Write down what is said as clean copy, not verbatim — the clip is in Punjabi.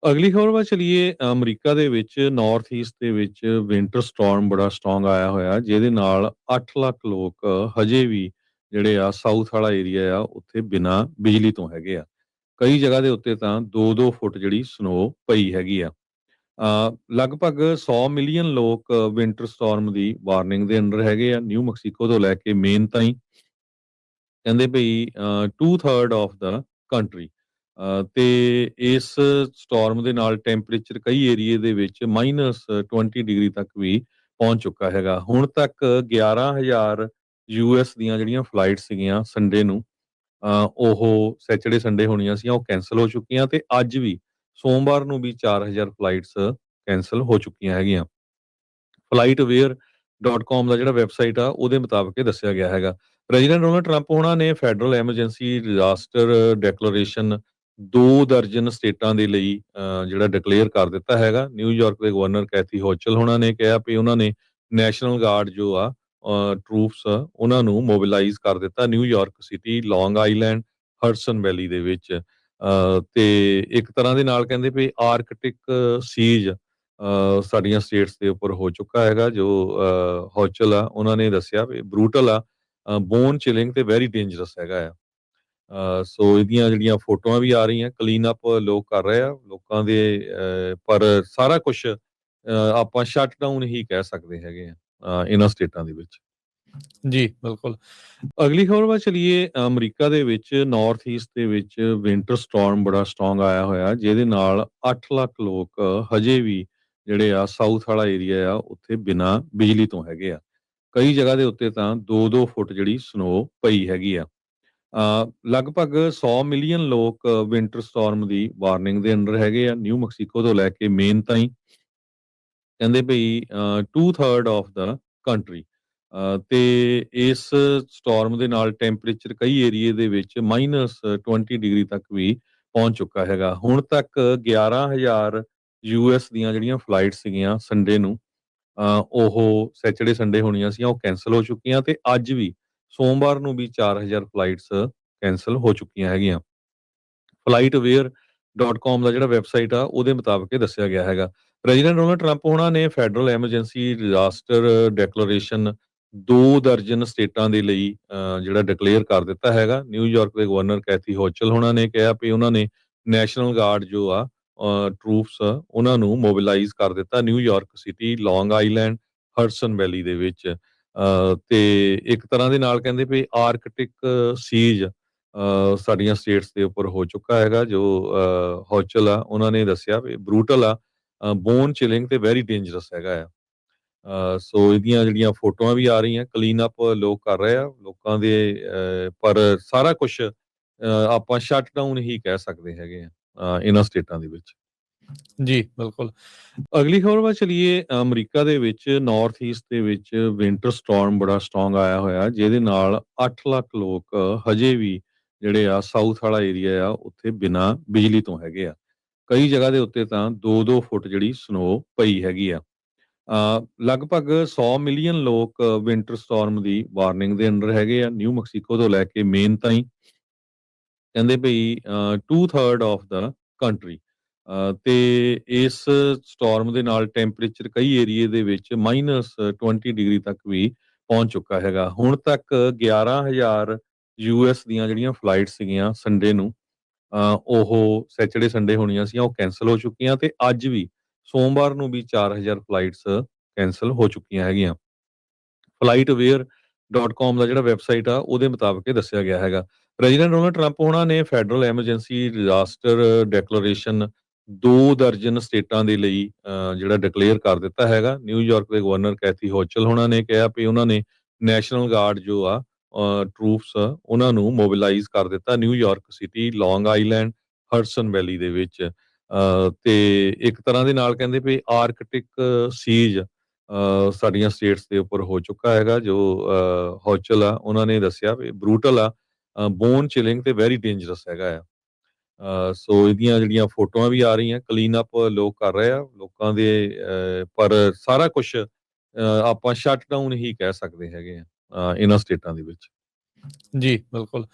ਅਗਲੀ ਖਬਰ ਵੱਲ ਚਲੀਏ। ਅਮਰੀਕਾ ਦੇ ਵਿੱਚ ਨਾਰਥ ਈਸਟ ਦੇ ਵਿੱਚ ਵਿੰਟਰ ਸਟਾਰਮ ਬੜਾ ਸਟਰੋਂਗ ਆਇਆ ਹੋਇਆ, ਜਿਹਦੇ ਨਾਲ 8 ਲੱਖ ਲੋਕ ਹਜੇ ਵੀ ਜਿਹੜੇ ਆ ਸਾਊਥ ਵਾਲਾ ਏਰੀਆ ਆ ਉੱਥੇ ਬਿਨਾਂ ਬਿਜਲੀ ਤੋਂ ਹੈਗੇ ਆ। ਕਈ ਜਗ੍ਹਾ ਦੇ ਉੱਤੇ ਤਾਂ 2-2 ਫੁੱਟ ਜਿਹੜੀ ਸਨੋ ਪਈ ਹੈਗੀ ਆ। ਲਗਭਗ 100 ਮਿਲੀਅਨ ਲੋਕ ਵਿੰਟਰ ਸਟਾਰਮ ਦੀ ਵਾਰਨਿੰਗ ਦੇ ਅੰਡਰ ਹੈਗੇ ਆ। ਨਿਊ ਮੈਕਸੀਕੋ ਤੋਂ ਲੈ ਕੇ ਮੇਨ ਤਾਈਂ ਕਹਿੰਦੇ ਭਈ 2/3 ਆਫ ਦਾ ਕੰਟਰੀ। ਤੇ ਇਸ ਸਟਾਰਮ ਦੇ ਨਾਲ ਟੈਂਪਰੇਚਰ ਕਈ ਏਰੀਏ ਦੇ ਵਿੱਚ -20 ਡਿਗਰੀ ਤੱਕ ਵੀ ਪਹੁੰਚ ਚੁੱਕਾ ਹੈਗਾ। ਹੁਣ ਤੱਕ 11,000 ਯੂਐਸ ਦੀਆਂ ਜਿਹੜੀਆਂ ਫਲਾਈਟ ਸੀਗੀਆਂ ਸੰਡੇ ਨੂੰ, ਉਹ ਸੈਚਰਡੇ ਸੰਡੇ ਹੋਣੀਆਂ ਸੀਗੀਆਂ, ਉਹ ਕੈਂਸਲ ਹੋ ਚੁੱਕੀਆਂ ਤੇ ਅੱਜ ਵੀ ਸੋਮਵਾਰ ਨੂੰ ਵੀ 4,000 ਫਲਾਈਟਸ ਕੈਂਸਲ ਹੋ ਚੁੱਕੀਆਂ ਹੈਗੀਆਂ। flightaware.com ਦਾ ਜਿਹੜਾ ਵੈਬਸਾਈਟ ਆ ਉਹਦੇ ਮੁਤਾਬਕ ਇਹ ਦੱਸਿਆ ਗਿਆ ਹੈਗਾ। ਪ੍ਰੈਜ਼ੀਡੈਂਟ ਡੋਨਲਡ ਟਰੰਪ ਉਹਨਾਂ ਨੇ ਫੈਡਰਲ ਐਮਰਜੈਂਸੀ ਡਿਜ਼ਾਸਟਰ ਡੈਕਲੇਰੇਸ਼ਨ 2 ਦਰਜਨ ਸਟੇਟਾਂ ਦੇ ਲਈ ਜਿਹੜਾ ਡਿਕਲੇਅਰ ਕਰ ਦਿੱਤਾ ਹੈਗਾ। ਨਿਊਯਾਰਕ ਦੇ ਗਵਰਨਰ ਕੈਥੀ ਹੋਚਲ ਉਹਨਾਂ ਨੇ ਕਿਹਾ ਵੀ ਉਹਨਾਂ ਨੇ ਨੈਸ਼ਨਲ ਗਾਰਡ ਜੋ ਆ ਟਰੂਪਸ ਉਹਨਾਂ ਨੂੰ ਮੋਬਿਲਾਈਜ਼ ਕਰ ਦਿੱਤਾ ਨਿਊਯਾਰਕ ਸਿਟੀ, ਲੌਂਗ ਆਈਲੈਂਡ, ਹਡਸਨ ਵੈਲੀ ਦੇ ਵਿੱਚ। ਤੇ ਇੱਕ ਤਰ੍ਹਾਂ ਦੇ ਨਾਲ ਕਹਿੰਦੇ ਵੀ ਆਰਕਟਿਕ ਸੀਜ ਸਾਡੀਆਂ ਸਟੇਟਸ ਦੇ ਉੱਪਰ ਹੋ ਚੁੱਕਾ ਹੈਗਾ। ਜੋ ਹੋਚਲ ਆ ਉਹਨਾਂ ਨੇ ਦੱਸਿਆ ਵੀ ਬਰੂਟਲ ਆ, ਬੋਨ ਚਿਲਿੰਗ ਤੇ ਵੈਰੀ ਡੇਂਜਰਸ ਹੈਗਾ ਆ। ਸੋ ਇਹਦੀਆਂ ਜਿਹੜੀਆਂ ਫੋਟੋਆਂ ਵੀ ਆ ਰਹੀਆਂ, ਕਲੀਨ ਅਪ ਲੋਕ ਕਰ ਰਹੇ ਆ ਲੋਕਾਂ ਦੇ, ਪਰ ਸਾਰਾ ਕੁਝ ਆਪਾਂ ਸ਼ਟ ਡਾਊਨ ਹੀ ਕਹਿ ਸਕਦੇ ਹੈਗੇ ਆ ਇਹਨਾਂ ਸਟੇਟਾਂ ਦੇ ਵਿੱਚ। ਜੀ, ਬਿਲਕੁਲ। ਅਗਲੀ ਖਬਰ ਵੱਲ ਚਲੀਏ। ਅਮਰੀਕਾ ਦੇ ਵਿੱਚ ਨਾਰਥ ਈਸਟ ਦੇ ਵਿੱਚ ਵਿੰਟਰ ਸਟਾਰਮ ਬੜਾ ਸਟਰੋਂਗ ਆਇਆ ਹੋਇਆ, ਜਿਹਦੇ ਨਾਲ 8 ਲੱਖ ਲੋਕ ਹਜੇ ਵੀ ਜਿਹੜੇ ਆ ਸਾਊਥ ਵਾਲਾ ਏਰੀਆ ਆ ਉੱਥੇ ਬਿਨਾਂ ਬਿਜਲੀ ਤੋਂ ਹੈਗੇ ਆ। ਕਈ ਜਗ੍ਹਾ ਦੇ ਉੱਤੇ ਤਾਂ 2-2 ਫੁੱਟ ਜਿਹੜੀ ਸਨੋ ਪਈ ਹੈਗੀ ਆ। ਲਗਭਗ 100 ਮਿਲੀਅਨ ਲੋਕ ਵਿੰਟਰ ਸਟਾਰਮ ਦੀ ਵਾਰਨਿੰਗ ਦੇ ਅੰਡਰ ਹੈਗੇ ਆ। ਨਿਊ ਮੈਕਸੀਕੋ ਤੋਂ ਲੈ ਕੇ ਮੇਨ ਤਾਈਂ ਕਹਿੰਦੇ ਭਈ 2/3 ਆਫ ਦਾ ਕੰਟਰੀ। ਤੇ ਇਸ ਸਟਾਰਮ ਦੇ ਨਾਲ ਟੈਂਪਰੇਚਰ ਕਈ ਏਰੀਏ ਦੇ ਵਿੱਚ -20 ਡਿਗਰੀ ਤੱਕ ਵੀ ਪਹੁੰਚ ਚੁੱਕਾ ਹੈਗਾ। ਹੁਣ ਤੱਕ 11,000 ਯੂਐਸ ਦੀਆਂ ਜਿਹੜੀਆਂ ਫਲਾਈਟ ਸੀਗੀਆਂ ਸੰਡੇ ਨੂੰ, ਉਹ ਸੈਚਰਡੇ ਸੰਡੇ ਹੋਣੀਆਂ ਸੀਗੀਆਂ, ਉਹ ਕੈਂਸਲ ਹੋ ਚੁੱਕੀਆਂ ਤੇ ਅੱਜ ਵੀ ਸੋਮਵਾਰ ਨੂੰ ਵੀ 4,000 ਫਲਾਈਟਸ ਕੈਂਸਲ ਹੋ ਚੁੱਕੀਆਂ ਹੈਗੀਆਂ। flightaware.com ਦਾ ਜਿਹੜਾ ਵੈਬਸਾਈਟ ਆ ਉਹਦੇ ਮੁਤਾਬਕ ਇਹ ਦੱਸਿਆ ਗਿਆ ਹੈਗਾ। ਪ੍ਰੈਜ਼ੀਡੈਂਟ ਡੋਨਲਡ ਟਰੰਪ ਉਹਨਾਂ ਨੇ ਫੈਡਰਲ ਐਮਰਜੈਂਸੀ ਡਿਜ਼ਾਸਟਰ ਡੈਕਲੇਰੇਸ਼ਨ 2 ਦਰਜਨ ਸਟੇਟਾਂ ਦੇ ਲਈ ਜਿਹੜਾ ਡਿਕਲੇਅਰ ਕਰ ਦਿੱਤਾ ਹੈਗਾ। ਨਿਊਯਾਰਕ ਦੇ ਗਵਰਨਰ ਕੈਥੀ ਹੋਚਲ ਉਹਨਾਂ ਨੇ ਕਿਹਾ ਵੀ ਉਹਨਾਂ ਨੇ ਨੈਸ਼ਨਲ ਗਾਰਡ ਜੋ ਆ ਟਰੂਪਸ ਉਹਨਾਂ ਨੂੰ ਮੋਬਿਲਾਈਜ਼ ਕਰ ਦਿੱਤਾ ਨਿਊਯਾਰਕ ਸਿਟੀ, ਲੌਂਗ ਆਈਲੈਂਡ, ਹਡਸਨ ਵੈਲੀ ਦੇ ਵਿੱਚ। ਤੇ ਇੱਕ ਤਰ੍ਹਾਂ ਦੇ ਨਾਲ ਕਹਿੰਦੇ ਵੀ ਆਰਕਟਿਕ ਸੀਜ ਸਾਡੀਆਂ ਸਟੇਟਸ ਦੇ ਉੱਪਰ ਹੋ ਚੁੱਕਾ ਹੈਗਾ। ਜੋ ਹੋਚਲ ਆ ਉਹਨਾਂ ਨੇ ਦੱਸਿਆ ਵੀ ਬਰੂਟਲ ਆ, ਬੋਨ ਚਿਲਿੰਗ ਤੇ ਵੈਰੀ ਡੇਂਜਰਸ ਹੈਗਾ ਆ। ਸੋ ਇਹਦੀਆਂ ਜਿਹੜੀਆਂ ਫੋਟੋਆਂ ਵੀ ਆ ਰਹੀਆਂ, ਕਲੀਨ ਅਪ ਲੋਕ ਕਰ ਰਹੇ ਆ ਲੋਕਾਂ ਦੇ, ਪਰ ਸਾਰਾ ਕੁਝ ਆਪਾਂ ਸ਼ਟ ਡਾਊਨ ਹੀ ਕਹਿ ਸਕਦੇ ਹੈਗੇ ਆ ਇਹਨਾਂ ਸਟੇਟਾਂ ਦੇ ਵਿੱਚ। ਜੀ, ਬਿਲਕੁਲ। ਅਗਲੀ ਖਬਰ ਵੱਲ ਚਲੀਏ। ਅਮਰੀਕਾ ਦੇ ਵਿੱਚ ਨਾਰਥ ਈਸਟ ਦੇ ਵਿੱਚ ਵਿੰਟਰ ਸਟਾਰਮ ਬੜਾ ਸਟਰੋਂਗ ਆਇਆ ਹੋਇਆ, ਜਿਹਦੇ ਨਾਲ 8 ਲੱਖ ਲੋਕ ਹਜੇ ਵੀ ਜਿਹੜੇ ਆ ਸਾਊਥ ਵਾਲਾ ਏਰੀਆ ਆ ਉੱਥੇ ਬਿਨਾਂ ਬਿਜਲੀ ਤੋਂ ਹੈਗੇ ਆ। ਕਈ ਜਗ੍ਹਾ ਦੇ ਉੱਤੇ ਤਾਂ 2-2 ਫੁੱਟ ਜਿਹੜੀ ਸਨੋ ਪਈ ਹੈਗੀ ਆ। ਲਗਭਗ 100 ਮਿਲੀਅਨ ਲੋਕ ਵਿੰਟਰ ਸਟਾਰਮ ਦੀ ਵਾਰਨਿੰਗ ਦੇ ਅੰਡਰ ਹੈਗੇ ਆ। ਨਿਊ ਮੈਕਸੀਕੋ ਤੋਂ ਲੈ ਕੇ ਮੇਨ ਤਾਈਂ ਕਹਿੰਦੇ ਭਈ 2/3 ਆਫ ਦਾ ਕੰਟਰੀ। ਤੇ ਇਸ ਸਟਾਰਮ ਦੇ ਨਾਲ ਟੈਂਪਰੇਚਰ ਕਈ ਏਰੀਏ ਦੇ ਵਿੱਚ -20 ਡਿਗਰੀ ਤੱਕ ਵੀ ਪਹੁੰਚ ਚੁੱਕਾ ਹੈਗਾ। ਹੁਣ ਤੱਕ 11,000 ਯੂਐਸ ਦੀਆਂ ਜਿਹੜੀਆਂ ਫਲਾਈਟ ਸੀਗੀਆਂ ਸੰਡੇ ਨੂੰ, ਉਹ ਸੈਚਰਡੇ ਸੰਡੇ ਹੋਣੀਆਂ ਸੀਗੀਆਂ, ਉਹ ਕੈਂਸਲ ਹੋ ਚੁੱਕੀਆਂ ਤੇ ਅੱਜ ਵੀ ਸੋਮਵਾਰ ਨੂੰ ਵੀ 4,000 ਫਲਾਈਟਸ ਕੈਂਸਲ ਹੋ ਚੁੱਕੀਆਂ ਹੈਗੀਆਂ। flightaware.com ਦਾ ਜਿਹੜਾ ਵੈਬਸਾਈਟ ਆ ਉਹਦੇ ਮੁਤਾਬਕ ਇਹ ਦੱਸਿਆ ਗਿਆ ਹੈਗਾ। ਪ੍ਰੈਜ਼ੀਡੈਂਟ ਡੋਨਲਡ ਟਰੰਪ ਉਹਨਾਂ ਨੇ ਫੈਡਰਲ ਐਮਰਜੈਂਸੀ ਡਿਜ਼ਾਸਟਰ ਡੈਕਲੇਰੇਸ਼ਨ 2 ਦਰਜਨ ਸਟੇਟਾਂ ਦੇ ਲਈ ਜਿਹੜਾ ਡਿਕਲੇਅਰ ਕਰ ਦਿੱਤਾ ਹੈਗਾ। ਨਿਊਯਾਰਕ ਦੇ ਗਵਰਨਰ ਕੈਥੀ ਹੋਚਲ ਉਹਨਾਂ ਨੇ ਕਿਹਾ ਵੀ ਉਹਨਾਂ ਨੇ ਨੈਸ਼ਨਲ ਗਾਰਡ ਜੋ ਆ ਟਰੂਪਸ ਉਹਨਾਂ ਨੂੰ ਮੋਬਿਲਾਈਜ਼ ਕਰ ਦਿੱਤਾ ਨਿਊਯਾਰਕ ਸਿਟੀ, ਲੌਂਗ ਆਈਲੈਂਡ, ਹਡਸਨ ਵੈਲੀ ਦੇ ਵਿੱਚ। ਤੇ ਇੱਕ ਤਰ੍ਹਾਂ ਦੇ ਨਾਲ ਕਹਿੰਦੇ ਵੀ ਆਰਕਟਿਕ ਸੀਜ ਸਾਡੀਆਂ ਸਟੇਟਸ ਦੇ ਉੱਪਰ ਹੋ ਚੁੱਕਾ ਹੈਗਾ। ਜੋ ਹੋਚਲ ਆ ਉਹਨਾਂ ਨੇ ਦੱਸਿਆ ਵੀ ਬਰੂਟਲ ਆ, ਬੋਨ ਚਿਲਿੰਗ ਤੇ ਵੈਰੀ ਡੇਂਜਰਸ ਹੈਗਾ ਆ। ਸੋ ਇਹਦੀਆਂ ਜਿਹੜੀਆਂ ਫੋਟੋਆਂ ਵੀ ਆ ਰਹੀਆਂ, ਕਲੀਨ ਅਪ ਲੋਕ ਕਰ ਰਹੇ ਆ ਲੋਕਾਂ ਦੇ, ਪਰ ਸਾਰਾ ਕੁਝ ਆਪਾਂ ਸ਼ਟ ਡਾਊਨ ਹੀ ਕਹਿ ਸਕਦੇ ਹੈਗੇ ਆ ਇਹਨਾਂ ਸਟੇਟਾਂ ਦੇ ਵਿੱਚ। ਜੀ, ਬਿਲਕੁਲ।